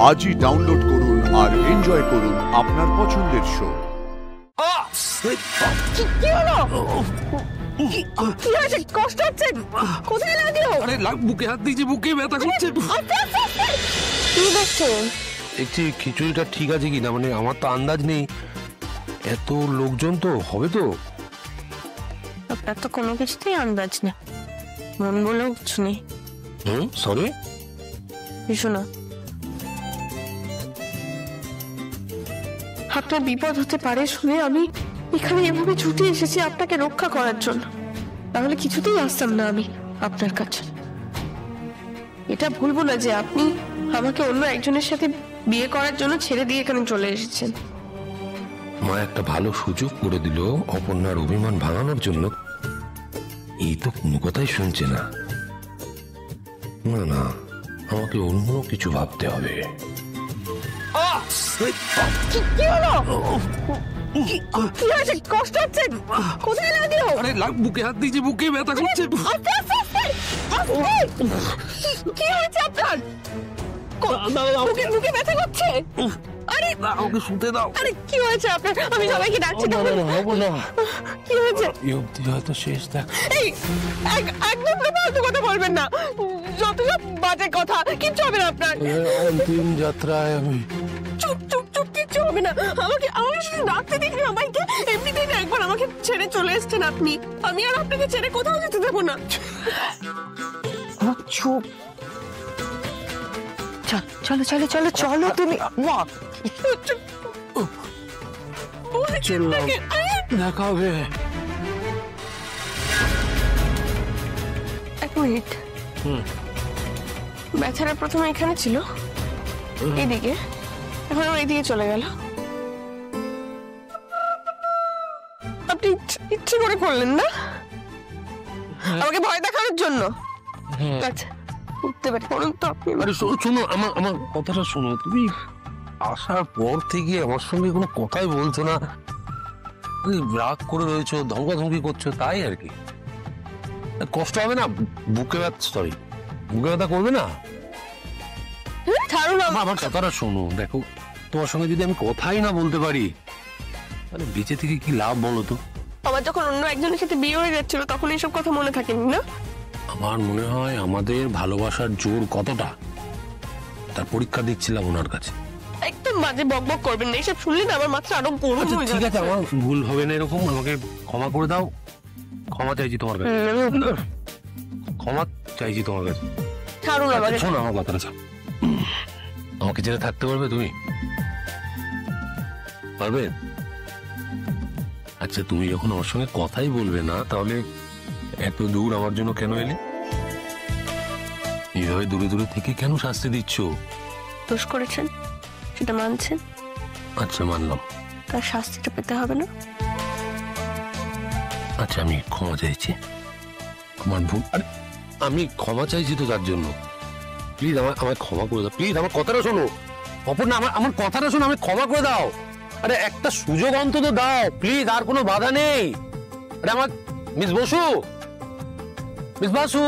আজই ডাউনলোড করুন আর এনজয় করুন আপনার পছন্দের শো। কি হলো? কি হয়েছে? কষ্ট হচ্ছে? কোথায় লাগলো? আরে বুকে হাত দিয়েছি, বুকে ব্যথা করছে। কি দেখছেন? দেখছি খিচুড়িটা ঠিক আছে কিনা, মানে আমার তো আন্দাজ নেই, এত লোকজন তো হবে তো। আপনার তো কোনো কিছুতেই আন্দাজ নেই, মন বলেও কিছু নেই। সরি শোনা, আপনার বিপদ হতে পারে শুনে আমি এখানে এভাবে ছুটে এসেছি আপনাকে রক্ষা করার জন্য, তাহলে কিছুতেই আসতাম না আমি আপনার কাছে। এটা ভুলবো না যে আপনি আমাকে অন্য একজনের সাথে বিয়ে করার জন্য ছেড়ে দিয়ে এখানে চলে এসেছেন। মা একটা ভালো সুযোগ করে দিল অপর্ণার অভিমান ভাঙানোর জন্য, এই তো কোনো কথাই শুনছে না। না না, আমাকে অন্য কিছু ভাবতে হবে। কি হলো? কি হয়েছে? কষ্ট হচ্ছে? কোথায় লাগলো? আরে বুকে হাত দিয়েছি, বুকে ব্যথা করছে। কি হয়েছে আপনার? বুকে ব্যথা করছে? আরে ওকে শুতে দাও। আরে কি হয়েছে আপনার? আমি সবাইকে ডাকছি। কি হয়েছে? হয়তো শেষ দেখ। একদম ফালতু কথা বলবেন না, যত সব বাজে কথা। কিচ্ছু হবে না আপনার। অন্তিম যাত্রায় আমি চুপ চুপ চুপ, কিচ্ছু হবে না। আমাকে শুধু ডাকতে দিন সবাইকে। এমনিতেই না একবার আমাকে ছেড়ে চলে এসেছেন আপনি, আমি আর আপনাকে ছেড়ে কোথাও যেতে দেবো না। চুপ। চলো চলো চলো চলো তুমি। চললাম, দেখা হবে। এক মিনিট, বেচারা প্রথমে এখানে ছিল এদিকে, এখন এইদিকে চলে গেল। আপনি ইচ্ছে করে করলেন না আমাকে ভয় দেখানোর জন্য? আচ্ছা, উঠতে পারি বলুন তো আপনি। আরে শোনো, আমার কথাটা শোনো। তুমি আসার পর থেকে আমার সঙ্গে কোনো কথাই বলছো না, রাগ করে রয়েছো, ধমকাধমকি করছো, তাই আর কি। কষ্ট হবে না? বুকে ব্যথা করবে না? ছাড়ুন আমার কথাটা শোনো। দেখো, তোমার সঙ্গে যদি আমি কথাই না বলতে পারি তাহলে বেঁচে থেকে কি লাভ বলো তো? আমার যখন অন্য একজনের সাথে বিয়ে হয়ে যাচ্ছিল তখন এইসব কথা মনে থাকেনি না? আমার মনে হয় আমাদের ভালোবাসার জোর কতটা তার পরীক্ষা দিচ্ছিলাম ওনার কাছে। একদম বাজে বকবক করবেন না, এসব শুনলে না আমার মাথা আরো গরম হয়ে যাচ্ছে। ঠিক আছে, আমার ভুল হবে না এরকম, আমাকে ক্ষমা করে দাও। ক্ষমা চাইছি তোমার কাছে, ক্ষমা চাইছি তোমার কাছে। ছাড়ুন আমাকে। শোনো আমার কথাটা, আমাকে ছেড়ে থাকতে পারবে তুমি? পারবে? আচ্ছা, তুমি যখন আমার সঙ্গে কথাই বলবে না তাহলে এত দূর আমার জন্য কেন এলে? এইভাবে দূরে দূরে থেকে কেন শাস্তি দিচ্ছ? দোষ করেছেন সেটা মানছেন? আচ্ছা, মানলাম। তার শাস্তিটা পেতে হবে না? আচ্ছা, আমি ক্ষমা চাইছি, আমার ভুল। আমি ক্ষমা চাইছি তো তার জন্য। প্লিজ আমায় ক্ষমা করে দাও, প্লিজ। আমার কথাটা শোনো অপর্ণা, আমার কথাটা শোনো, আমি ক্ষমা করে দাও। আরে একটা সুযোগ অন্তত দাও প্লিজ, আর কোনো বাধা নেই। আরে আমার মিস বসু, মিস বাসু।